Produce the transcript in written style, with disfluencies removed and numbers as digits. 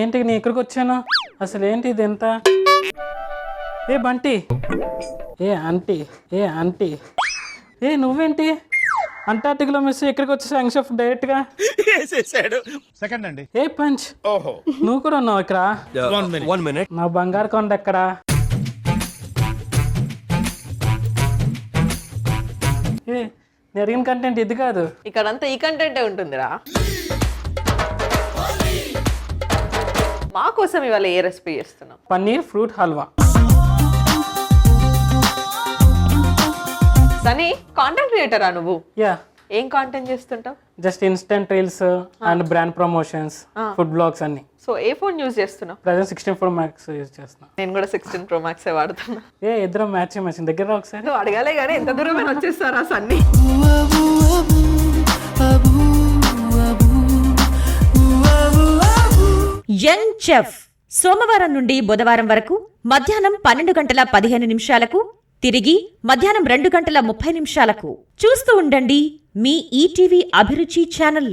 ఏంటి నేను ఇక్కడికి వచ్చాను? అసలు ఏంటి ఇది ఎంత? ఏ బంటి, ఏ ఆంటీ, నువ్వేంటి అంటార్టిక్లో మిస్ ఇక్కడికి వచ్చేసి యంగ్షెఫ్ డైరెక్ట్ గా సెకండ్ అండి. ఏ పంచ్, నువ్వు కూడా ఉన్నావు ఇక్కడ? 1 minute. నా బంగారు కొండ ఎక్కడ? నేను అడిగిన కంటెంట్ ఇది కాదు. ఇక్కడంతా ఈ కంటెంటే ఉంటుందిరా. మా కోసం ఇవాళ ఏ రెసిపీ చేస్తున్నాం? పన్నీర్ ఫ్రూట్ హల్వా. సనీ, కాంటెంట్ క్రియేటరా నువ్వు? యా. ఏం కాంటెంట్ చేస్తుంటావు? Just instant reels and brand promotions, food blogs అన్ని. సో ఏ ఫోన్ యూజ్ చేస్తున్నావు? ప్రజెంట్ 16 Pro Max యూజ్ చేస్తున్నా. నేను కూడా 16 Pro Max వాడుతున్నా. ఇద్దరం మ్యాచ్ దగ్గర ఒకసారి. నువ్వు అడగాలే కానీ ఎంత దూరమే వచ్చేస్తారా సన్నీ? యంగ్ చెఫ్ సోమవారం నుండి బుధవారం వరకు మధ్యాహ్నం 12:15 తిరిగి మధ్యాహ్నం 2:30 చూస్తూ ఉండండి మీ ఈటీవీ అభిరుచి ఛానల్లో.